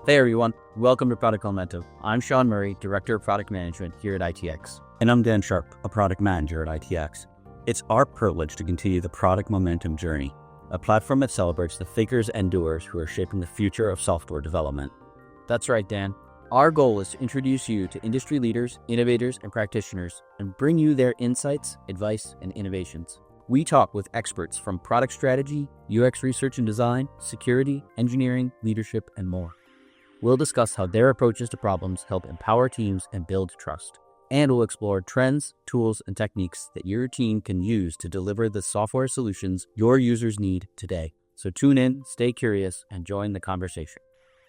Hey everyone, welcome to Product Momentum. I'm Sean Murray, Director of Product Management here at ITX. And I'm Dan Sharp, a Product Manager at ITX. It's our privilege to continue the Product Momentum journey, a platform that celebrates the thinkers and doers who are shaping the future of software development. That's right, Dan. Our goal is to introduce you to industry leaders, innovators, and practitioners and bring you their insights, advice, and innovations. We talk with experts from product strategy, UX research and design, security, engineering, leadership, and more. We'll discuss how their approaches to problems help empower teams and build trust. And we'll explore trends, tools, and techniques that your team can use to deliver the software solutions your users need today. So tune in, stay curious, and join the conversation.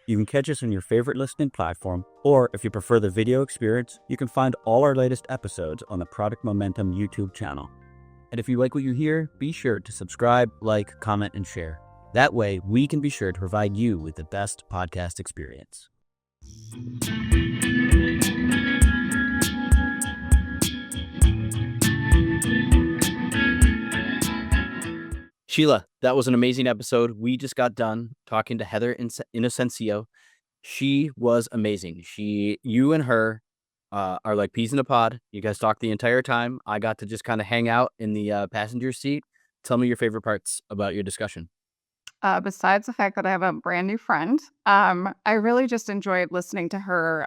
You can catch us on your favorite listening platform, or if you prefer the video experience, you can find all our latest episodes on the Product Momentum YouTube channel. And if you like what you hear, be sure to subscribe, like, comment, and share. That way, we can be sure to provide you with the best podcast experience. Sheila, that was an amazing episode. We just got done talking to Heather Inocencio. She was amazing. You and her are like peas in a pod. You guys talked the entire time. I got to just kind of hang out in the passenger seat. Tell me your favorite parts about your discussion. Besides the fact that I have a brand new friend, I really just enjoyed listening to her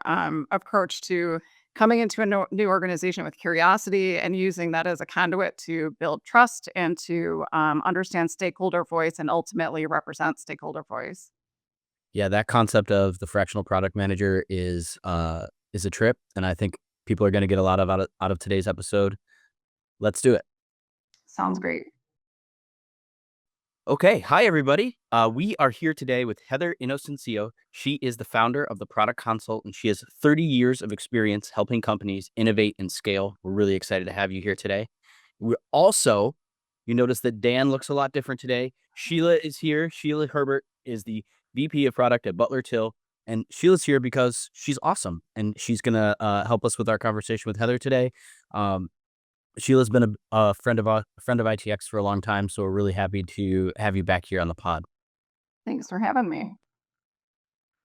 approach to coming into a new organization with curiosity and using that as a conduit to build trust and to understand stakeholder voice and ultimately represent stakeholder voice. Yeah, that concept of the fractional product manager is a trip, and I think people are going to get a lot out of today's episode. Let's do it. Sounds great. Okay. Hi, everybody. We are here today with Heather Inocencio. She is the founder of The Product Consult, and she has 30 years of experience helping companies innovate and scale. We're really excited to have you here today. We're also, you notice that Dan looks a lot different today. Sheila is here. Sheila Herbert is the VP of Product at Butler Till, and Sheila's here because she's awesome, and she's going to help us with our conversation with Heather today. Sheila's been a friend of ITX for a long time, so we're really happy to have you back here on the pod. Thanks for having me.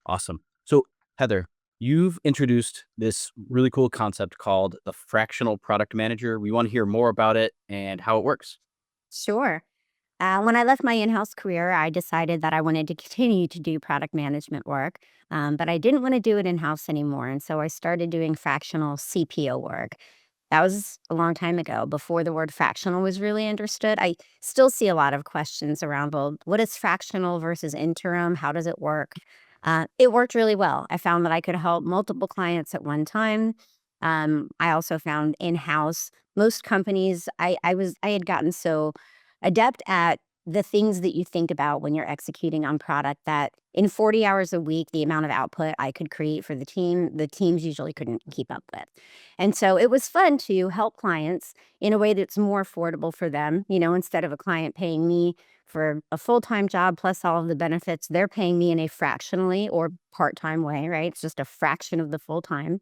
Awesome. So, Heather, you've introduced this really cool concept called the fractional product manager. We want to hear more about it and how it works. Sure. When I left my in-house career, I decided that I wanted to continue to do product management work, but I didn't want to do it in-house anymore. And so I started doing fractional CPO work. That was a long time ago, before the word fractional was really understood. I still see a lot of questions around, well, what is fractional versus interim? How does it work? It worked really well. I found that I could help multiple clients at one time. I also found in-house, most companies, I had gotten so adept at the things that you think about when you're executing on product that in 40 hours a week, the amount of output I could create for the teams usually couldn't keep up with. And so it was fun to help clients in a way that's more affordable for them. You know, instead of a client paying me for a full-time job plus all of the benefits, they're paying me in a fractionally or part-time way, right? It's just a fraction of the full-time.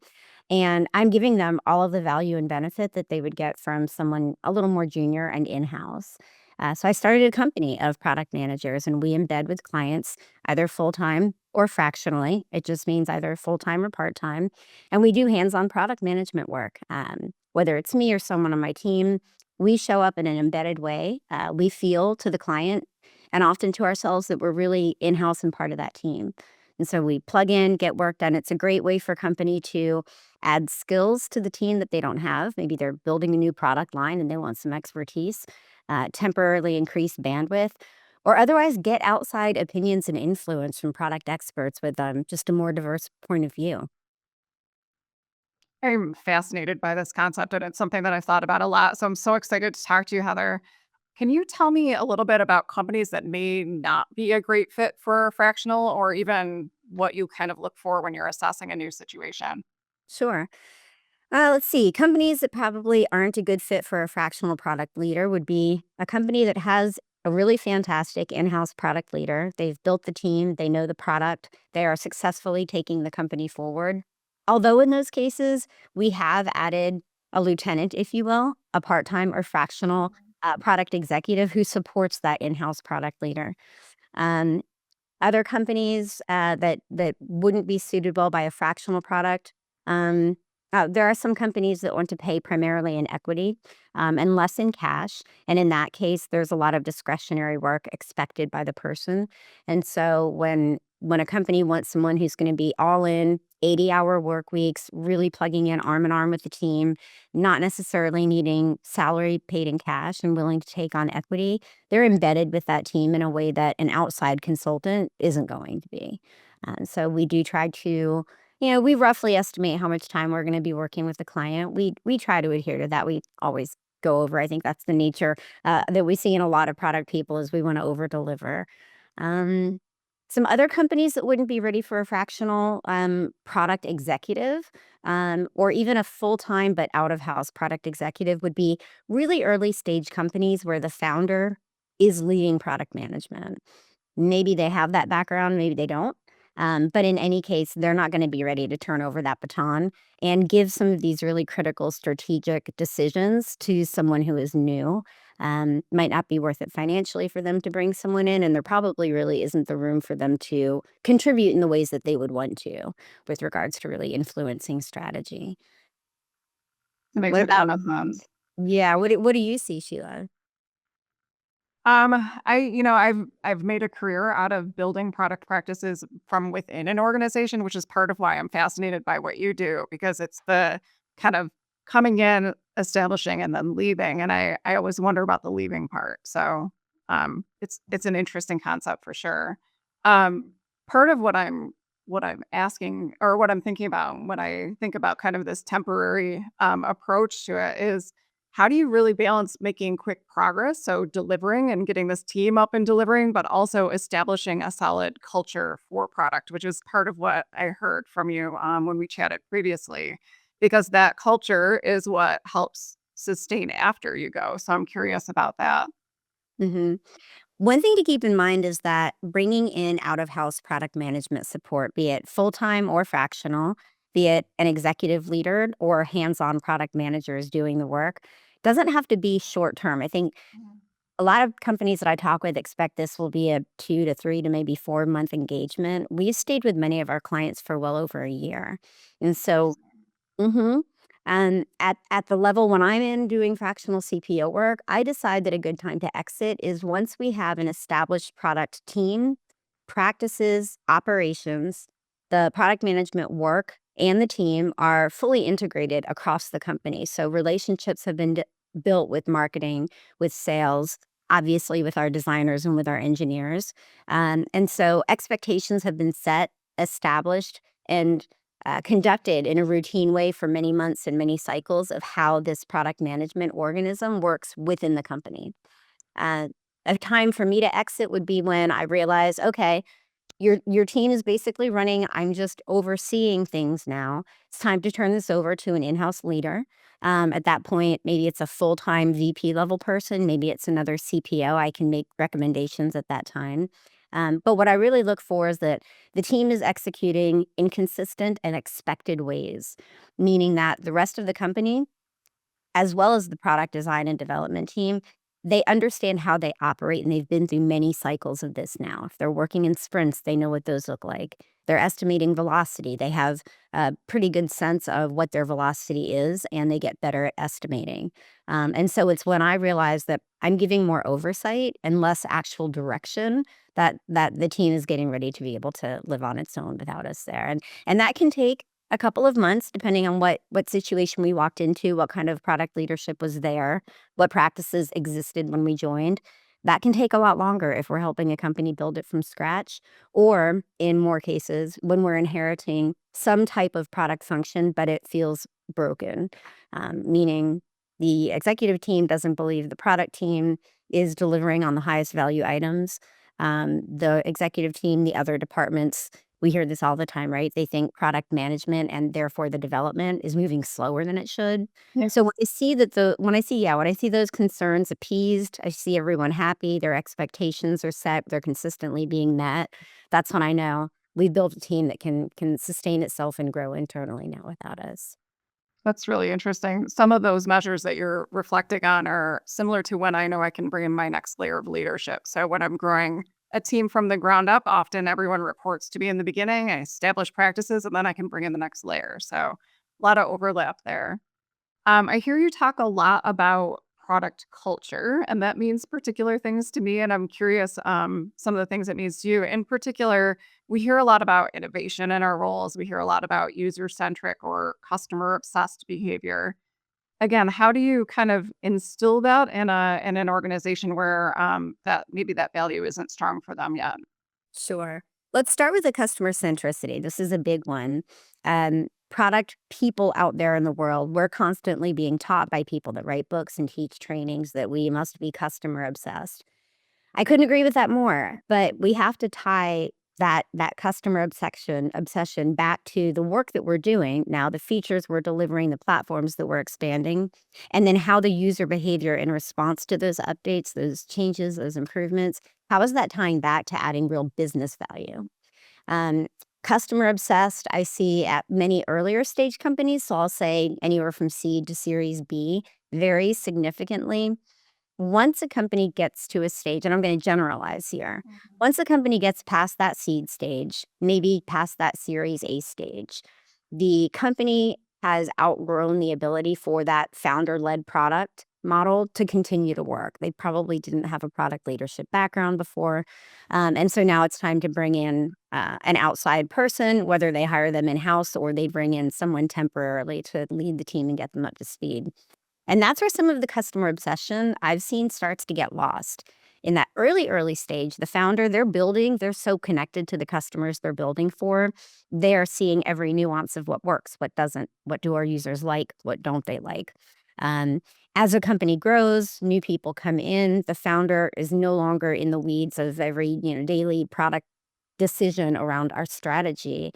And I'm giving them all of the value and benefit that they would get from someone a little more junior and in-house. So I started a company of product managers, and we embed with clients either full-time or fractionally. It just means either full-time or part-time. And we do hands-on product management work. Whether it's me or someone on my team, we show up in an embedded way. We feel to the client and often to ourselves that we're really in-house and part of that team. And so we plug in, get work done. It's a great way for a company to add skills to the team that they don't have. Maybe they're building a new product line and they want some expertise. Temporarily increase bandwidth, or otherwise get outside opinions and influence from product experts with just a more diverse point of view. I'm fascinated by this concept, and it's something that I've thought about a lot. So I'm so excited to talk to you, Heather. Can you tell me a little bit about companies that may not be a great fit for fractional, or even what you kind of look for when you're assessing a new situation? Sure. Let's see. Companies that probably aren't a good fit for a fractional product leader would be a company that has a really fantastic in-house product leader. They've built the team, they know the product, they are successfully taking the company forward. Although in those cases, we have added a lieutenant, if you will, a part-time or fractional product executive who supports that in-house product leader. Um, Other companies that wouldn't be suitable by a fractional product. There are some companies that want to pay primarily in equity and less in cash. And in that case, there's a lot of discretionary work expected by the person. And so when a company wants someone who's going to be all in, 80-hour work weeks, really plugging in arm in arm with the team, not necessarily needing salary paid in cash and willing to take on equity, they're embedded with that team in a way that an outside consultant isn't going to be. So we do try to, we roughly estimate how much time we're going to be working with the client. We try to adhere to that. We always go over. I think that's the nature that we see in a lot of product people is we want to over deliver. Um, some other companies that wouldn't be ready for a fractional product executive or even a full-time but out-of-house product executive would be really early stage companies where the founder is leading product management. Maybe they have that background, maybe they don't. But in any case, they're not going to be ready to turn over that baton and give some of these really critical strategic decisions to someone who is new. Might not be worth it financially for them to bring someone in, and there probably really isn't the room for them to contribute in the ways that they would want to with regards to really influencing strategy. It makes What a about, ton of sense. yeah, what do you see, Sheila? I've made a career out of building product practices from within an organization, which is part of why I'm fascinated by what you do, because it's the kind of coming in, establishing, and then leaving. And I always wonder about the leaving part. So it's an interesting concept for sure. Part of what I'm asking or what I'm thinking about when I think about kind of this temporary approach to it is how do you really balance making quick progress, so delivering and getting this team up and delivering, but also establishing a solid culture for product, which is part of what I heard from you when we chatted previously, because that culture is what helps sustain after you go. So I'm curious about that. Hmm. One thing to keep in mind is that bringing in out of house product management support, be it full time or fractional, be it an executive leader or hands on product managers doing the work, doesn't have to be short term. I think a lot of companies that I talk with expect this will be a 2 to 3 to maybe 4 month engagement. We've stayed with many of our clients for well over a year. And so mhm. And at the level when I'm in doing fractional CPO work, I decide that a good time to exit is once we have an established product team, practices, operations, the product management work and the team are fully integrated across the company. So relationships have been built with marketing, with sales, obviously with our designers and with our engineers. And so expectations have been set, established, and conducted in a routine way for many months and many cycles of how this product management organism works within the company. Uh, a time for me to exit would be when I realize, okay, your team is basically running. I'm just overseeing things now. It's time to turn this over to an in-house leader. At that point, maybe it's a full-time VP level person. Maybe it's another CPO. I can make recommendations at that time. But what I really look for is that the team is executing in consistent and expected ways, meaning that the rest of the company as well as the product design and development team, they understand how they operate and they've been through many cycles of this now. If they're working in sprints, they know what those look like. They're estimating velocity. They have a pretty good sense of what their velocity is and they get better at estimating. And so it's when I realize that I'm giving more oversight and less actual direction that the team is getting ready to be able to live on its own without us there. And that can take a couple of months, depending on what situation we walked into, what kind of product leadership was there, what practices existed when we joined. That can take a lot longer if we're helping a company build it from scratch, or in more cases, when we're inheriting some type of product function, but it feels broken, meaning the executive team doesn't believe the product team is delivering on the highest value items. The executive team, the other departments, we hear this all the time, right? They think product management and therefore the development is moving slower than it should. Yeah. So when I see those concerns appeased, I see everyone happy, their expectations are set, they're consistently being met. That's when I know we've built a team that can sustain itself and grow internally now without us. That's really interesting. Some of those measures that you're reflecting on are similar to when I know I can bring in my next layer of leadership. So when I'm growing a team from the ground up. Often everyone reports to me in the beginning. I establish practices and then I can bring in the next layer. So a lot of overlap there. I hear you talk a lot about product culture, and that means particular things to me. And I'm curious, some of the things it means to you. In particular, we hear a lot about innovation in our roles. We hear a lot about user centric or customer obsessed behavior. Again, how do you kind of instill that in an organization where that maybe that value isn't strong for them yet? Sure. Let's start with the customer centricity. This is a big one. Product people out there in the world, we're constantly being taught by people that write books and teach trainings that we must be customer obsessed. I couldn't agree with that more, but we have to tie that customer obsession back to the work that we're doing now, the features we're delivering, the platforms that we're expanding, and then how the user behavior in response to those updates, those changes, those improvements, how is that tying back to adding real business value? Um, Customer obsessed, I see at many earlier stage companies, so I'll say anywhere from seed to Series B, very significantly. Once a company gets to a stage, and I'm going to generalize here, once a company gets past that seed stage, maybe past that Series A stage, the company has outgrown the ability for that founder led product model to continue to work. They probably didn't have a product leadership background before. And so now it's time to bring in an outside person, whether they hire them in house or they bring in someone temporarily to lead the team and get them up to speed. And that's where some of the customer obsession I've seen starts to get lost. In that early stage, the founder, they're so connected to the customers they're building for. They're seeing every nuance of what works, what doesn't, what do our users like, what don't they like. Um, as a company grows, new people come in, the founder is no longer in the weeds of every, daily product decision around our strategy.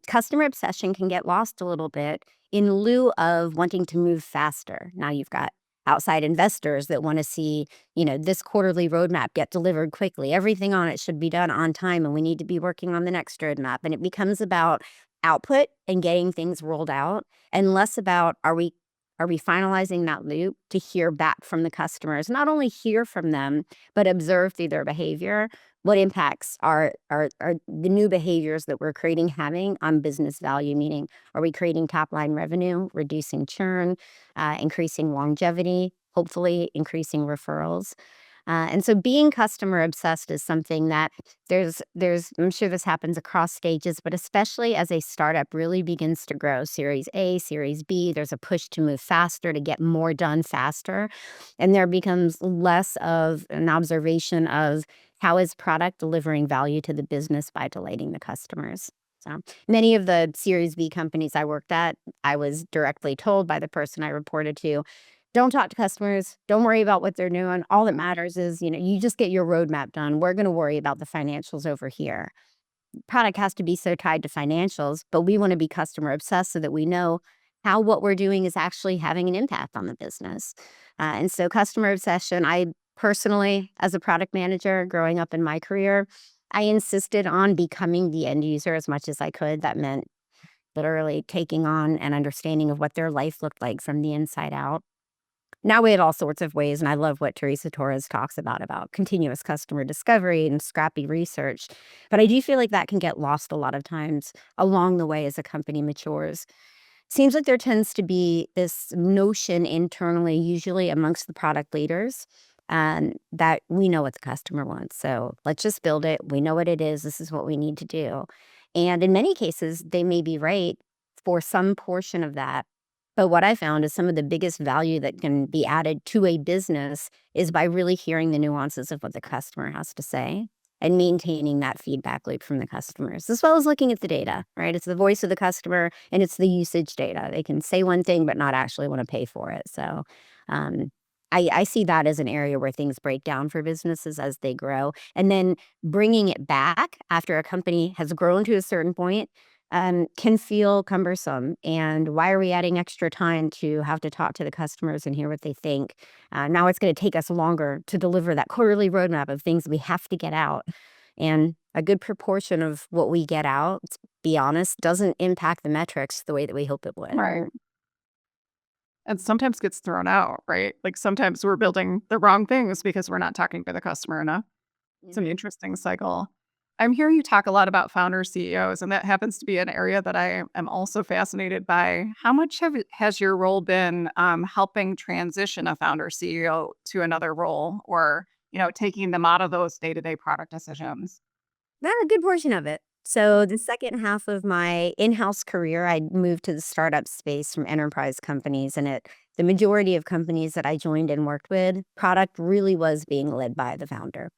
Customer obsession can get lost a little bit in lieu of wanting to move faster. Now you've got outside investors that want to see, this quarterly roadmap get delivered quickly. Everything on it should be done on time, and we need to be working on the next roadmap. And it becomes about output and getting things rolled out, and less about are we finalizing that loop to hear back from the customers, not only hear from them, but observe through their behavior what impacts are the new behaviors that we're creating having on business value, meaning are we creating top line revenue, reducing churn, increasing longevity, hopefully increasing referrals. And so being customer obsessed is something that I'm sure this happens across stages, but especially as a startup really begins to grow, Series A, Series B, there's a push to move faster, to get more done faster. And there becomes less of an observation of how is product delivering value to the business by delighting the customers. So many of the Series B companies I worked at, I was directly told by the person I reported to, don't talk to customers. Don't worry about what they're doing. All that matters is, you just get your roadmap done. We're going to worry about the financials over here. Product has to be so tied to financials, but we want to be customer obsessed so that we know how what we're doing is actually having an impact on the business. And so customer obsession, I personally, as a product manager growing up in my career, I insisted on becoming the end user as much as I could. That meant literally taking on an understanding of what their life looked like from the inside out. Now we have all sorts of ways, and I love what Teresa Torres talks about continuous customer discovery and scrappy research. But I do feel like that can get lost a lot of times along the way as a company matures. Seems like there tends to be this notion internally, usually amongst the product leaders, that we know what the customer wants. So let's just build it. We know what it is. This is what we need to do. And in many cases, they may be right for some portion of that. But what I found is some of the biggest value that can be added to a business is by really hearing the nuances of what the customer has to say and maintaining that feedback loop from the customers, as well as looking at the data, right? It's the voice of the customer and it's the usage data. They can say one thing, but not actually want to pay for it. So um, I see that as an area where things break down for businesses as they grow. And then bringing it back after a company has grown to a certain point can feel cumbersome. And why are we adding extra time to have to talk to the customers and hear what they think? Now it's going to take us longer to deliver that quarterly roadmap of things we have to get out. And a good proportion of what we get out, let's be honest, doesn't impact the metrics the way that we hope it would. Right. And sometimes gets thrown out, right? Like sometimes we're building the wrong things because we're not talking to the customer enough. It's an interesting cycle. I'm hearing you talk a lot about founder CEOs, and that happens to be an area that I am also fascinated by. How much has your role been helping transition a founder CEO to another role, or taking them out of those day-to-day product decisions? A good portion of it. So the second half of my in-house career, I moved to the startup space from enterprise companies, and the majority of companies that I joined and worked with, product really was being led by the founder.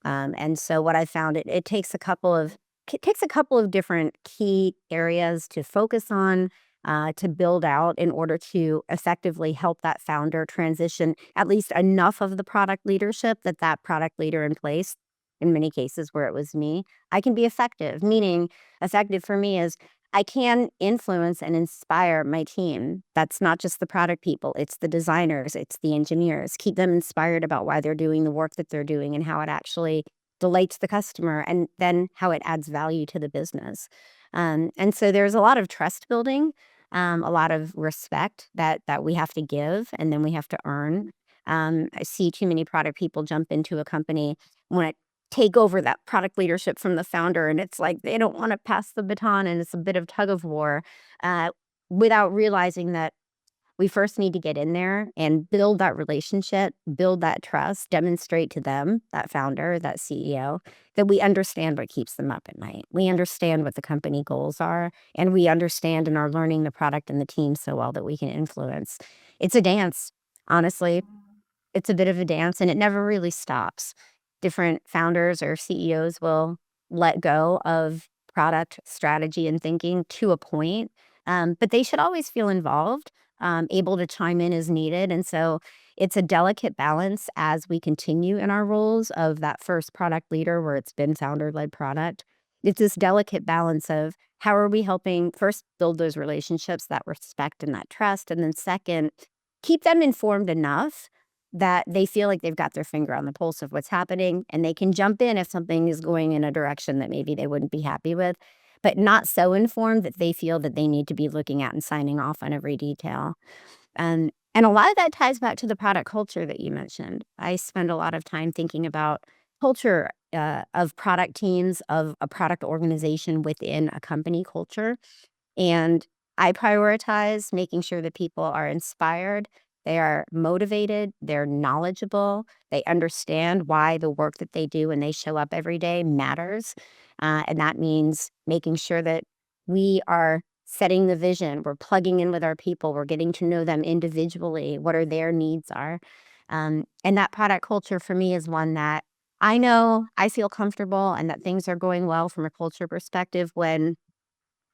And so what I found, it takes a couple of different key areas to focus on, to build out in order to effectively help that founder transition at least enough of the product leadership that that product leader in place, in many cases where it was me, I can be effective. Meaning, effective for me is I can influence and inspire my team. That's not just the product people, it's the designers, it's the engineers. Keep them inspired about why they're doing the work that they're doing and how it actually delights the customer and then how it adds value to the business. And so there's a lot of trust building, a lot of respect that we have to give and then we have to earn. I see too many product people jump into a company when it take over that product leadership from the founder, and it's like they don't wanna pass the baton, and it's a bit of tug of war, uh, without realizing that we first need to get in there and build that relationship, build that trust, demonstrate to them, that founder, that CEO, that we understand what keeps them up at night. We understand what the company goals are, and we understand and are learning the product and the team so well that we can influence. It's a dance, honestly. It's a bit of a dance, and it never really stops. Different founders or CEOs will let go of product strategy and thinking to a point, but they should always feel involved, able to chime in as needed. And so it's a delicate balance as we continue in our roles of that first product leader where it's been founder-led product. It's this delicate balance of how are we helping first build those relationships, that respect and that trust, and then second, keep them informed enough that they feel like they've got their finger on the pulse of what's happening and they can jump in if something is going in a direction that maybe they wouldn't be happy with, but not so informed that they feel that they need to be looking at and signing off on every detail. And a lot of that ties back to the product culture that you mentioned. I spend a lot of time thinking about culture of product teams, of a product organization within a company culture. And I prioritize making sure that people are inspired, they are motivated, they're knowledgeable, they understand why the work that they do when they show up every day matters. And that means making sure that we are setting the vision, we're plugging in with our people, we're getting to know them individually, what are their needs are. And that product culture for me is one that I know I feel comfortable and that things are going well from a culture perspective when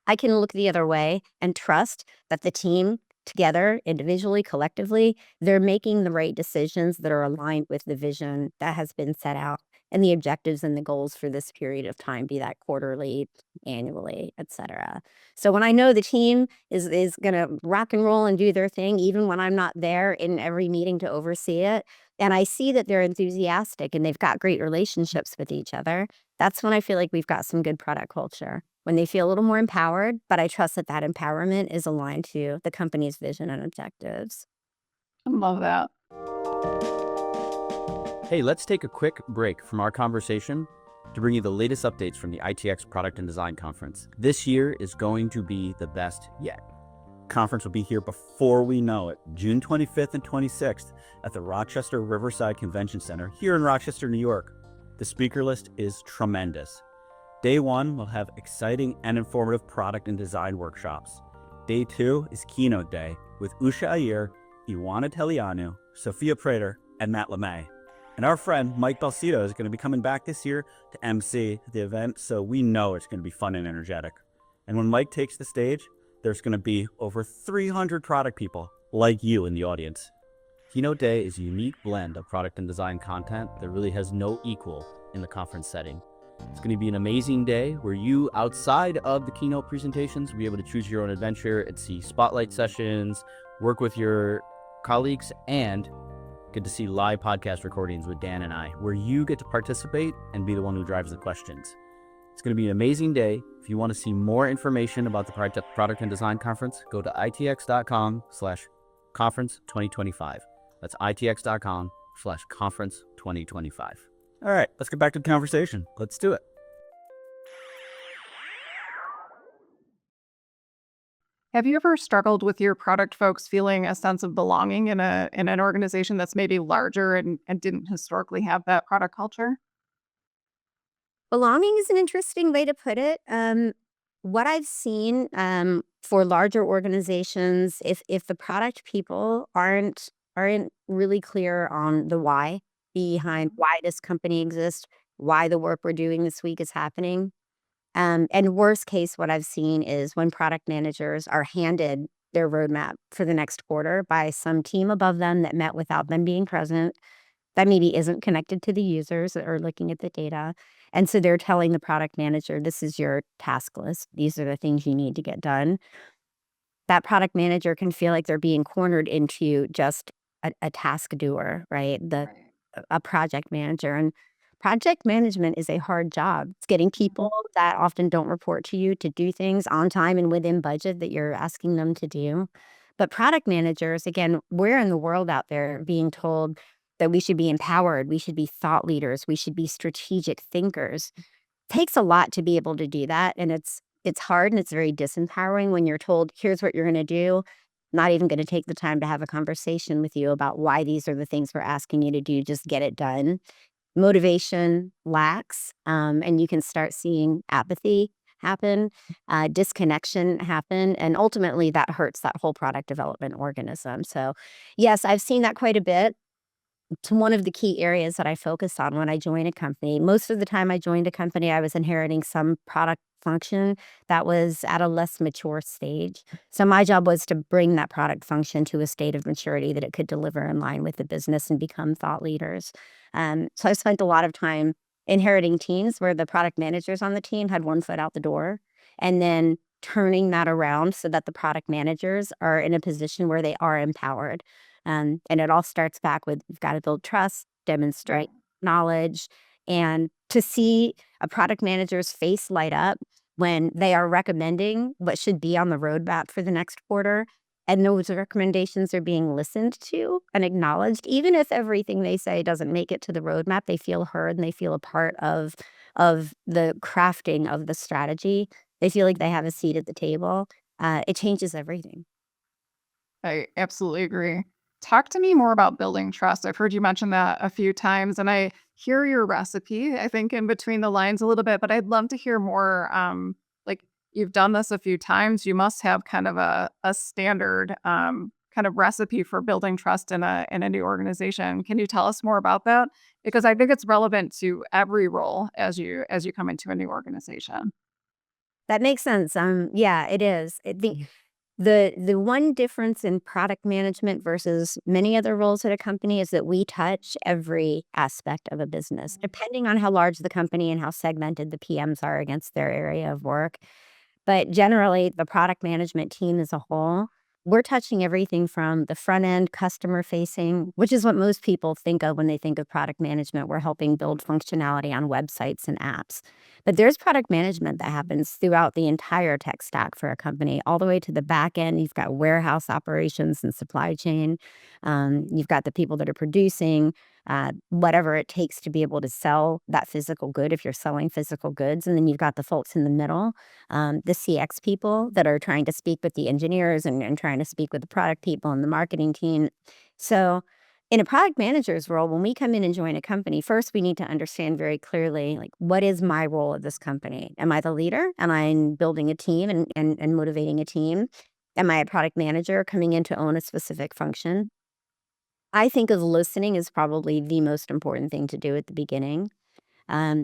I can look the other way and trust that the team together, individually, collectively, they're making the right decisions that are aligned with the vision that has been set out and the objectives and the goals for this period of time, be that quarterly, annually, etc. So when I know the team is going to rock and roll and do their thing, even when I'm not there in every meeting to oversee it, and I see that they're enthusiastic and they've got great relationships with each other, that's when I feel like we've got some good product culture. When they feel a little more empowered, but I trust that that empowerment is aligned to the company's vision and objectives. I love that. Hey, let's take a quick break from our conversation to bring you the latest updates from the ITX Product and Design Conference. This year is going to be the best yet. Conference will be here before we know it, June 25th and 26th at the Rochester Riverside Convention Center here in Rochester, New York. The speaker list is tremendous. Day 1 will have exciting and informative product and design workshops. Day 2 is keynote day with Usha Iyer, Ioana Telianu, Sophia Prater, and Matt LeMay. And our friend Mike Balsito is going to be coming back this year to MC the event, so we know it's going to be fun and energetic. And when Mike takes the stage, there's going to be over 300 product people like you in the audience. Keynote Day is a unique blend of product and design content that really has no equal in the conference setting. It's going to be an amazing day where you, outside of the keynote presentations, will be able to choose your own adventure and see spotlight sessions, work with your colleagues, and get to see live podcast recordings with Dan and I, where you get to participate and be the one who drives the questions. It's going to be an amazing day. If you want to see more information about the Product and Design Conference, go to itx.com/conference2025. That's itx.com/conference2025. All right, let's get back to the conversation. Let's do it. Have you ever struggled with your product folks feeling a sense of belonging in an organization that's maybe larger and didn't historically have that product culture? Belonging is an interesting way to put it. What I've seen for larger organizations, if the product people aren't really clear on the why behind Mhm. why this company exists, why the work we're doing this week is happening. And worst case, what I've seen is when product managers are handed their roadmap for the next quarter by some team above them that met without them being present, that maybe isn't connected to the users that are looking at the data. And so they're telling the product manager, this is your task list. These are the things you need to get done. That product manager can feel like they're being cornered into just a task doer, right? Right. A project manager. And project management is a hard job. It's getting Mhm. people that often don't report to you to do things on time and within budget that you're asking them to do. But product managers, again, we're in the world out there being told that we should be empowered, we should be thought leaders, we should be strategic thinkers. Takes a lot to be able to do that, and it's hard and it's very disempowering when you're told, "Here's what you're gonna do." Not even gonna take the time to have a conversation with you about why these are the things we're asking you to do, just get it done. Motivation lacks, and you can start seeing apathy happen, disconnection happen, and ultimately that hurts that whole product development organism. So, yes, I've seen that quite a bit. It's one of the key areas that I focus on when I join a company. Most of the time I joined a company, I was inheriting some product function that was at a less mature stage. So my job was to bring that product function to a state of maturity that it could deliver in line with the business and become thought leaders. So I spent a lot of time inheriting teams where the product managers on the team had one foot out the door, and then turning that around so that the product managers are in a position where they are empowered. And it all starts back with you've got to build trust, Right. demonstrate knowledge, and to see a product manager's face light up when they are recommending what should be on the roadmap for the next quarter. And those recommendations are being listened to and acknowledged. Even if everything they say doesn't make it to the roadmap, they feel heard and they feel a part of the crafting of the strategy. They feel like they have a seat at the table. It changes everything. I absolutely agree. Talk to me more about building trust. I've heard you mention that a few times, and I hear your recipe, I think, in between the lines a little bit, but I'd love to hear more. Like you've done this a few times. You must have kind of a standard kind of recipe for building trust in a new organization. Can you tell us more about that? Because I think it's relevant to every role as you come into a new organization. That makes sense. Yeah, it is. The one difference in product management versus many other roles at a company is that we touch every aspect of a business, depending on how large the company and how segmented the PMs are against their area of work. But generally, the product management team as a whole, we're touching everything from the front end, customer facing, which is what most people think of when they think of product management. We're helping build functionality on websites and apps. But there's product management that happens throughout the entire tech stack for a company, all the way to the back end. You've got warehouse operations and supply chain. You've got the people that are producing, whatever it takes to be able to sell that physical good if you're selling physical goods. And then you've got the folks in the middle, the CX people that are trying to speak with the engineers and trying to speak with the product people and the marketing team. So, in a product manager's role, when we come in and join a company, first we need to understand very clearly, like, what is my role at this company? Am I the leader? Am I building a team and motivating a team? Am I a product manager coming in to own a specific function? I think of listening as probably the most important thing to do at the beginning.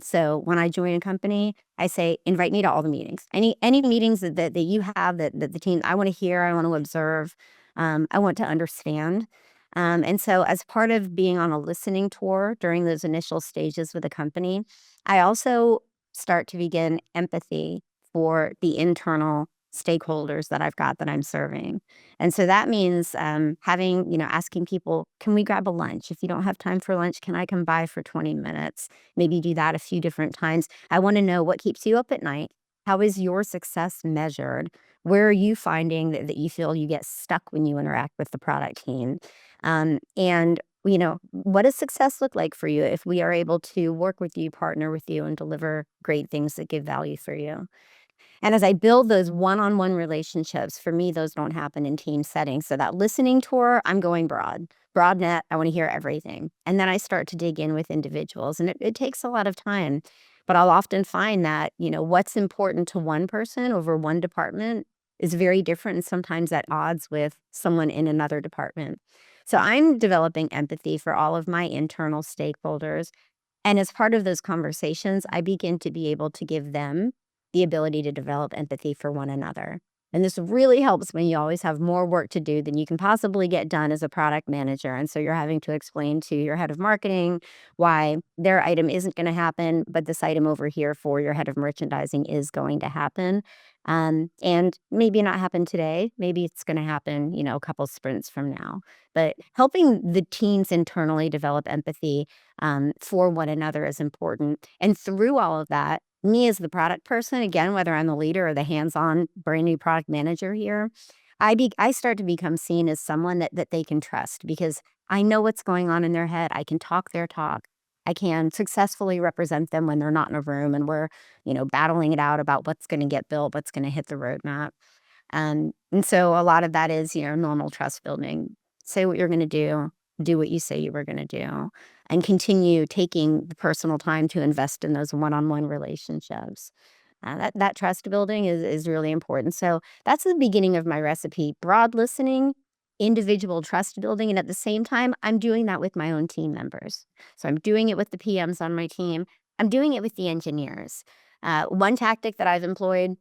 So when I join a company, I say, invite me to all the meetings. Any meetings that you have that the team, I want to hear, I want to observe, I want to understand. And so as part of being on a listening tour during those initial stages with a company, I also start to begin empathy for the internal stakeholders that I've got that I'm serving. And so that means having, asking people, can we grab a lunch? If you don't have time for lunch, can I come by for 20 minutes? Maybe do that a few different times. I want to know what keeps you up at night. How is your success measured? Where are you finding that you feel you get stuck when you interact with the product team? And what does success look like for you if we are able to work with you, partner with you, and deliver great things that give value for you? And as I build those one-on-one relationships, for me, those don't happen in team settings. So that listening tour, I'm going broad net. I want to hear everything. And then I start to dig in with individuals. And it takes a lot of time. But I'll often find that, what's important to one person over one department is very different and sometimes at odds with someone in another department. So I'm developing empathy for all of my internal stakeholders. And as part of those conversations, I begin to be able to give them the ability to develop empathy for one another. And this really helps when you always have more work to do than you can possibly get done as a product manager. And so you're having to explain to your head of marketing why their item isn't going to happen, but this item over here for your head of merchandising is going to happen. And maybe not happen today. Maybe it's going to happen, a couple sprints from now. But helping the teams internally develop empathy for one another is important. And through all of that, me as the product person, again, whether I'm the leader or the hands-on brand new product manager here, I start to become seen as someone that they can trust because I know what's going on in their head. I can talk their talk. I can successfully represent them when they're not in a room and we're, battling it out about what's going to get built, what's going to hit the roadmap. And so a lot of that is, normal trust building. Say what you're going to do what you say you were going to do, and continue taking the personal time to invest in those one-on-one relationships. That trust building is really important. So that's the beginning of my recipe: broad listening, individual trust building, and at the same time, I'm doing that with my own team members. So I'm doing it with the PMs on my team. I'm doing it with the engineers. One tactic that I've employed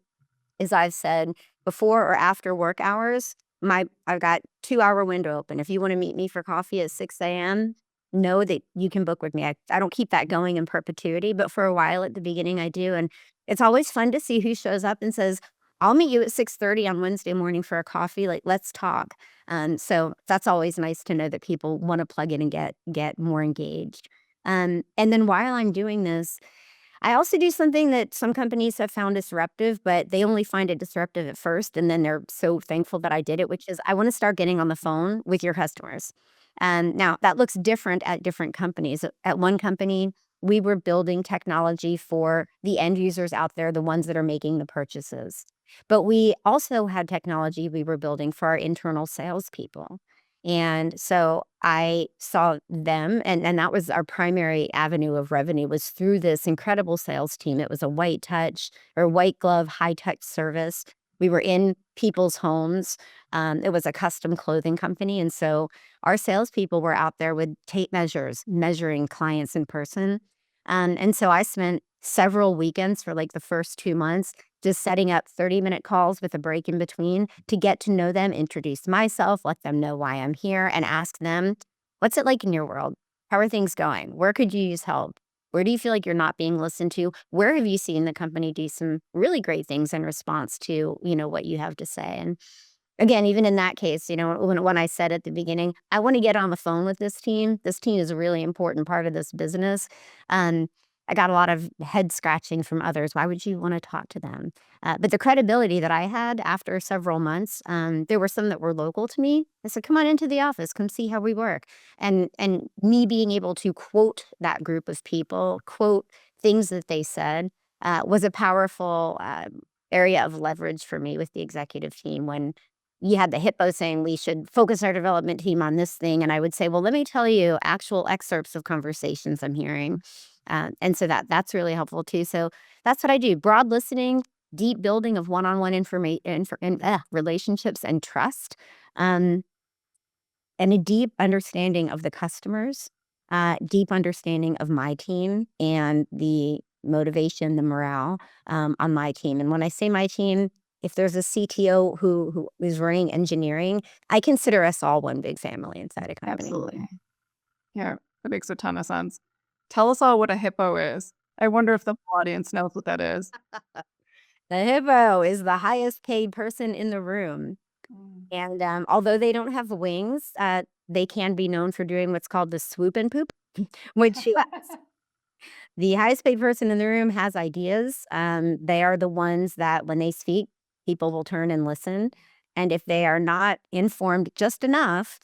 is I've said before or after work hours, I've got 2-hour window open. If you want to meet me for coffee at 6 a.m., know that you can book with me. I don't keep that going in perpetuity, but for a while at the beginning I do. And it's always fun to see who shows up and says, I'll meet you at 6:30 on Wednesday morning for a coffee. Like, let's talk. So that's always nice to know that people want to plug in and get more engaged. And then while I'm doing this, I also do something that some companies have found disruptive, but they only find it disruptive at first, and then they're so thankful that I did it, which is I want to start getting on the phone with your customers. Now, that looks different at different companies. At one company, we were building technology for the end users out there, the ones that are making the purchases. But we also had technology we were building for our internal salespeople. And so I saw them, and that was our primary avenue of revenue, was through this incredible sales team. It was a white glove, high touch service. We were in people's homes. It was a custom clothing company. And so our salespeople were out there with tape measures, measuring clients in person. And so I spent several weekends for like the first 2 months just setting up 30-minute calls with a break in between to get to know them, introduce myself, let them know why I'm here, and ask them, what's it like in your world? How are things going? Where could you use help? Where do you feel like you're not being listened to? Where have you seen the company do some really great things in response to, what you have to say? And again, even in that case, when I said at the beginning, I want to get on the phone with this team. This team is a really important part of this business. I got a lot of head scratching from others. Why would you want to talk to them? But the credibility that I had after several months, there were some that were local to me. I said, come on into the office, come see how we work. And me being able to quote that group of people, quote things that they said, was a powerful area of leverage for me with the executive team when you had the HIPPO saying we should focus our development team on this thing. And I would say, well, let me tell you actual excerpts of conversations I'm hearing. And so that's really helpful too. So that's what I do: broad listening, deep building of one-on-one information, relationships and trust, and a deep understanding of the customers, deep understanding of my team and the motivation, the morale on my team. And when I say my team, if there's a CTO who is running engineering, I consider us all one big family inside a company. Absolutely. Yeah, that makes a ton of sense. Tell us all what a hippo is. I wonder if the audience knows what that is. The hippo is the highest paid person in the room. And although they don't have wings, they can be known for doing what's called the swoop and poop, which the highest paid person in the room has ideas. They are the ones that when they speak, people will turn and listen. And if they are not informed just enough,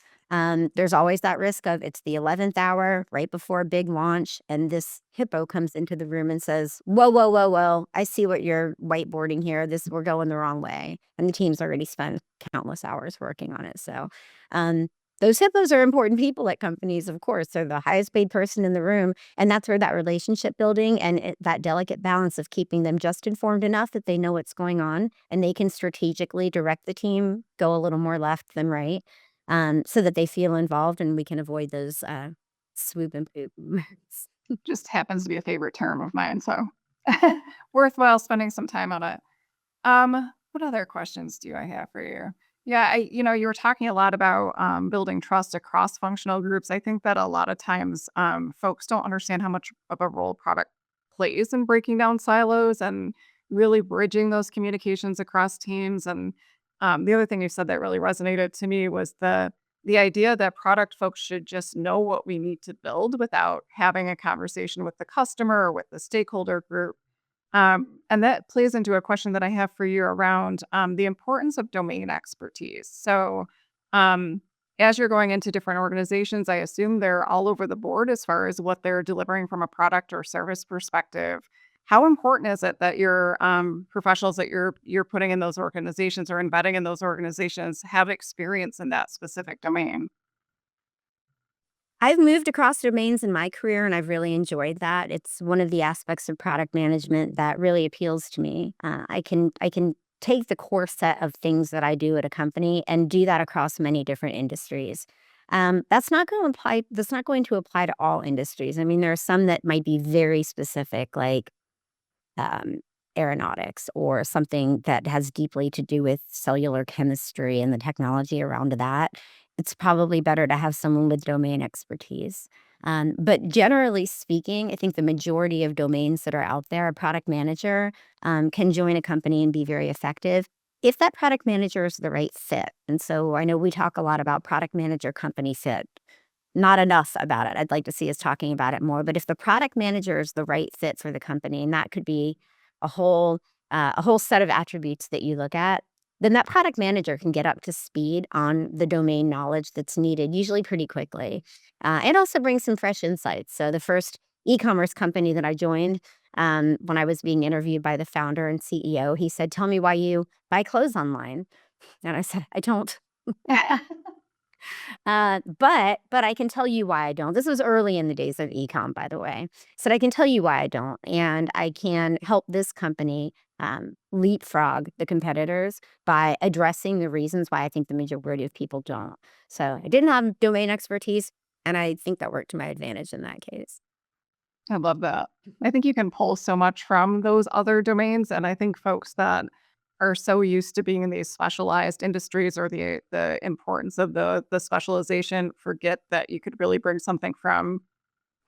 There's always that risk of it's the 11th hour right before a big launch, and this hippo comes into the room and says, "Whoa, whoa, whoa, whoa! I see what you're whiteboarding here. We're going the wrong way," and the team's already spent countless hours working on it. So, um, those hippos are important people at companies, of course. They're the highest paid person in the room, and that's where that relationship building and that delicate balance of keeping them just informed enough that they know what's going on and they can strategically direct the team, go a little more left than right, so that they feel involved and we can avoid those swoop and poop moments. Just happens to be a favorite term of mine, so worthwhile spending some time on it. What other questions do I have for you? Yeah, you were talking a lot about building trust across functional groups. I think that a lot of times folks don't understand how much of a role product plays in breaking down silos and really bridging those communications across teams. And the other thing you said that really resonated to me was the idea that product folks should just know what we need to build without having a conversation with the customer or with the stakeholder group. And that plays into a question that I have for you around the importance of domain expertise. So, um, as you're going into different organizations, I assume they're all over the board as far as what they're delivering from a product or service perspective. How important is it that your professionals that you're putting in those organizations or embedding in those organizations have experience in that specific domain? I've moved across domains in my career and I've really enjoyed that. It's one of the aspects of product management that really appeals to me. I can take the core set of things that I do at a company and do that across many different industries. That's not going to apply to all industries. I mean, there are some that might be very specific, like um, aeronautics or something that has deeply to do with cellular chemistry and the technology around that. It's probably better to have someone with domain expertise. But generally speaking, I think the majority of domains that are out there, a product manager can join a company and be very effective if that product manager is the right fit. And so I know we talk a lot about product manager company fit. Not enough about it. I'd like to see us talking about it more, but if the product manager is the right fit for the company, and that could be a whole a whole set of attributes that you look at, then that product manager can get up to speed on the domain knowledge that's needed, usually pretty quickly, and also bring some fresh insights. So the first e-commerce company that I joined, when I was being interviewed by the founder and CEO, he said, "Tell me why you buy clothes online." And I said, "I don't." But I can tell you why I don't. This was early in the days of e-com, by the way. Said I can tell you why I don't, and I can help this company leapfrog the competitors by addressing the reasons why I think the majority of people don't. So I didn't have domain expertise, and I think that worked to my advantage in that case. I love that. I think you can pull so much from those other domains, and I think folks that are so used to being in these specialized industries or the importance of the specialization forget that you could really bring something from,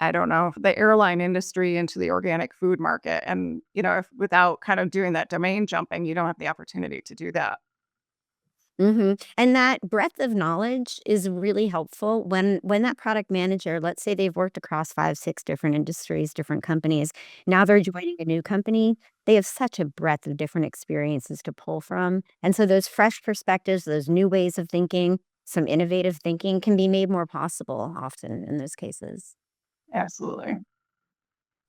I don't know, the airline industry into the organic food market. And, if without kind of doing that domain jumping, you don't have the opportunity to do that. And that breadth of knowledge is really helpful when that product manager, let's say they've worked across 5, 6 different industries, different companies. Now they're joining a new company. They have such a breadth of different experiences to pull from. And so those fresh perspectives, those new ways of thinking, some innovative thinking can be made more possible often in those cases. Absolutely.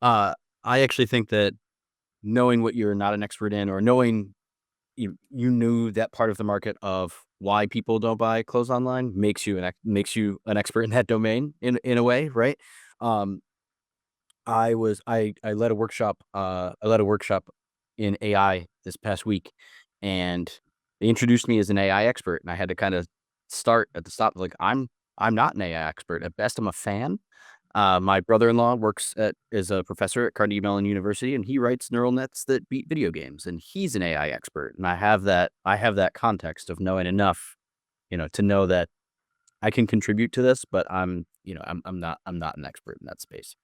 Uh, I actually think that knowing what you're not an expert in, or knowing you knew that part of the market of why people don't buy clothes online, makes you an expert in that domain in a way, right? Um, I led a workshop, in AI this past week, and they introduced me as an AI expert, and I had to kinda start at the stop, like, I'm not an AI expert. At best, I'm a fan. My brother-in-law is a professor at Carnegie Mellon University, and he writes neural nets that beat video games, and he's an AI expert, and I have that context of knowing enough, to know that I can contribute to this, but I'm not an expert in that space.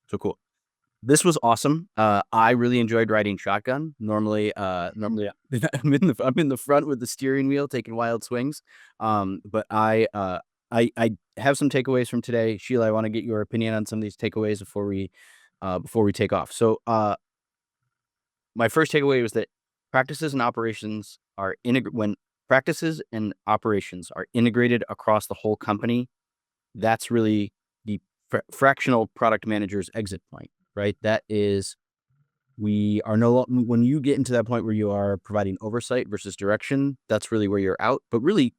So cool. This was awesome. I really enjoyed riding shotgun. Normally I'm in the front with the steering wheel taking wild swings. But I have some takeaways from today. Sheila, I want to get your opinion on some of these takeaways before we take off. So, my first takeaway was that practices and operations are integ- when practices and operations are integrated across the whole company, that's really the fractional product manager's exit point, right? That is, we are when you get into that point where you are providing oversight versus direction, that's really where you're out. But really,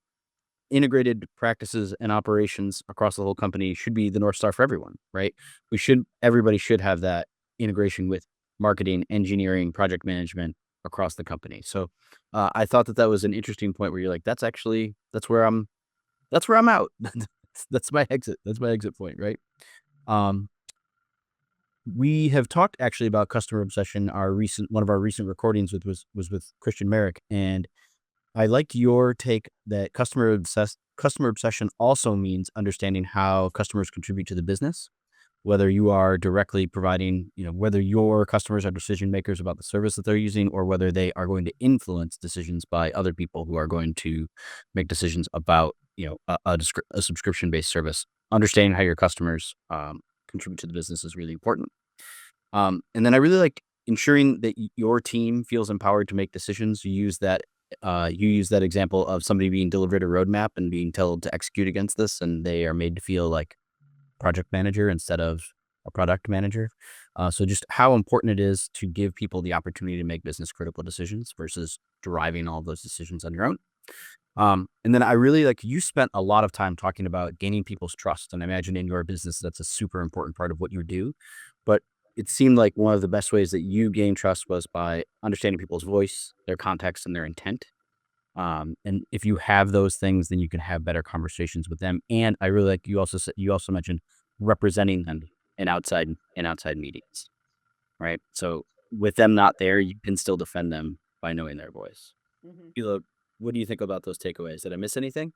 integrated practices and operations across the whole company should be the North Star for everyone, right? Everybody should have that integration with marketing, engineering, project management across the company. So I thought that was an interesting point where you're like, that's where I'm out. That's my exit. That's my exit point, right? Um, we have talked actually about customer obsession. One of our recent recordings was with Christian Merrick, and I liked your take that customer obsession also means understanding how customers contribute to the business, whether you are directly providing, whether your customers are decision makers about the service that they're using, or whether they are going to influence decisions by other people who are going to make decisions about, a subscription-based service. Understanding how your customers contribute to the business is really important. And then I really like ensuring that your team feels empowered to make decisions. You use that example of somebody being delivered a roadmap and being told to execute against this, and they are made to feel like project manager instead of a product manager. So just how important it is to give people the opportunity to make business critical decisions versus deriving all those decisions on your own. And then I really like, you spent a lot of time talking about gaining people's trust. And I imagine in your business, that's a super important part of what you do. But it seemed like one of the best ways that you gain trust was by understanding people's voice, their context, and their intent. And if you have those things, then you can have better conversations with them. And I really like, you also mentioned representing them in outside meetings, right? So with them not there, you can still defend them by knowing their voice. Sheila, what do you think about those takeaways? Did I miss anything?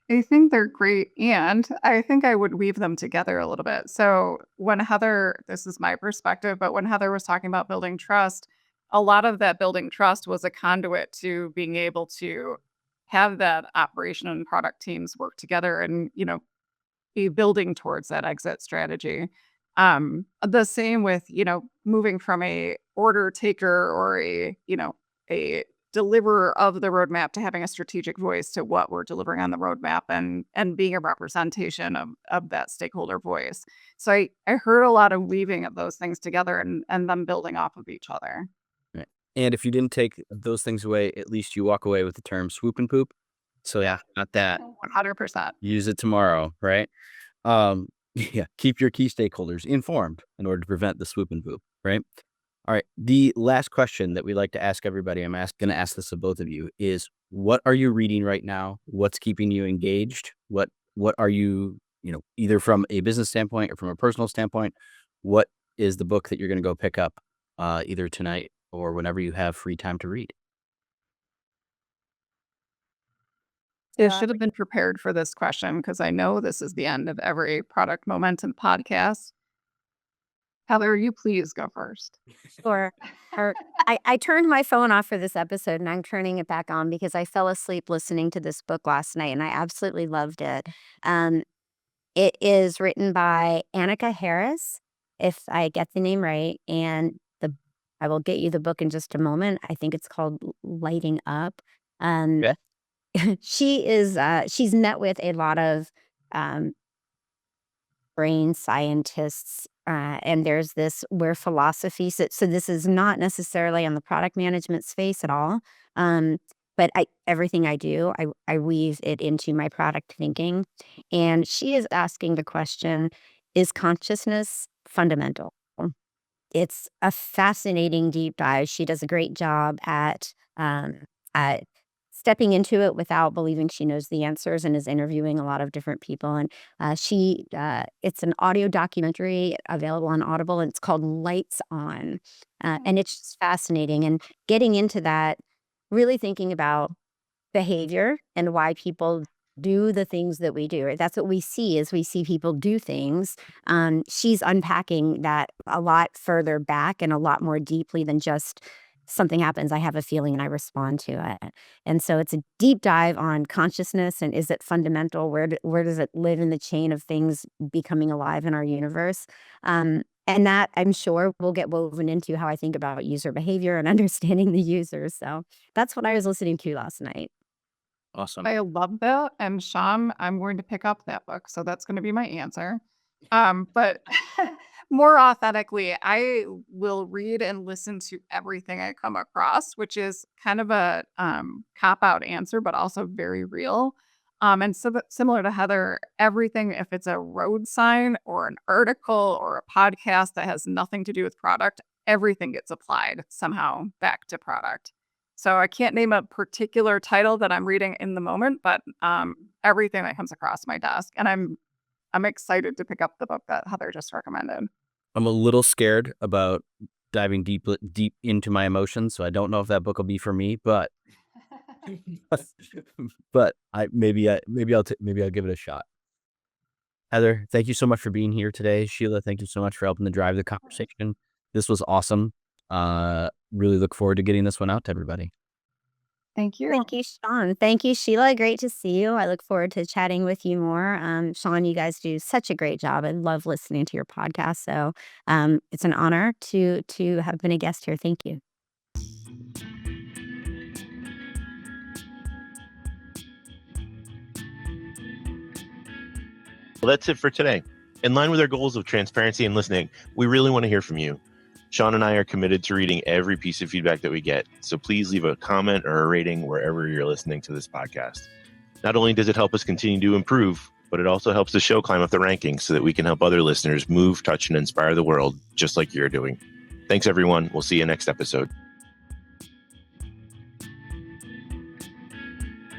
I think they're great, and I think I would weave them together a little bit. So, when Heather this is my perspective, but when Heather was talking about building trust, a lot of that building trust was a conduit to being able to have that operation and product teams work together and, be building towards that exit strategy. The same with, moving from a order taker or a deliverer of the roadmap to having a strategic voice to what we're delivering on the roadmap and being a representation of that stakeholder voice. So I heard a lot of weaving of those things together and them building off of each other. Right. And if you didn't take those things away, at least you walk away with the term swoop and poop. So yeah, not that. 100%. Use it tomorrow, right? Um, yeah, keep your key stakeholders informed in order to prevent the swoop and poop, right? All right. The last question that we like to ask everybody, going to ask this of both of you, is what are you reading right now? What's keeping you engaged? What are you, either from a business standpoint or from a personal standpoint, what is the book that you're going to go pick up either tonight or whenever you have free time to read? I should have been prepared for this question because I know this is the end of every product momentum podcast. Heather, you please go first. Or I turned my phone off for this episode and I'm turning it back on because I fell asleep listening to this book last night and I absolutely loved it. Um, it is written by Annika Harris, if I get the name right, and I will get you the book in just a moment. I think it's called Lighting Up. Um, Yeah. she's met with a lot of um, brain scientists, and there's this where philosophy so this is not necessarily on the product management space at all, um, but everything I do, I weave it into my product thinking, and she is asking the question, is consciousness fundamental? It's a fascinating deep dive. She does a great job at stepping into it without believing she knows the answers and is interviewing a lot of different people. And it's an audio documentary available on Audible, and it's called Lights On. And it's just fascinating. And getting into that, really thinking about behavior and why people do the things that we do, right? That's what we see is we see people do things. She's unpacking that a lot further back and a lot more deeply than just something happens, I have a feeling and I respond to it. And so it's a deep dive on consciousness and is it fundamental? Where does it live in the chain of things becoming alive in our universe? And that I'm sure will get woven into how I think about user behavior and understanding the users. So that's what I was listening to last night. Awesome. I love that, and Sean, I'm going to pick up that book, so that's gonna be my answer. But more authentically, I will read and listen to everything I come across, which is kind of a, cop-out answer, but also very real. And so that similar to Heather, everything, if it's a road sign or an article or a podcast that has nothing to do with product, everything gets applied somehow back to product. So I can't name a particular title that I'm reading in the moment, but everything that comes across my desk, and I'm excited to pick up the book that Heather just recommended. I'm a little scared about diving deep into my emotions, so I don't know if that book will be for me, but but maybe I'll give it a shot. Heather, thank you so much for being here today. Sheila, thank you so much for helping to drive the conversation. This was awesome. Really look forward to getting this one out to everybody. Thank you. Thank you, Sean. Thank you, Sheila. Great to see you. I look forward to chatting with you more. Sean, you guys do such a great job. I love listening to your podcast. So it's an honor to have been a guest here. Thank you. Well, that's it for today. In line with our goals of transparency and listening, we really want to hear from you. Sean and I are committed to reading every piece of feedback that we get, so please leave a comment or a rating wherever you're listening to this podcast. Not only does it help us continue to improve, but it also helps the show climb up the rankings so that we can help other listeners move, touch, and inspire the world just like you're doing. Thanks, everyone. We'll see you next episode.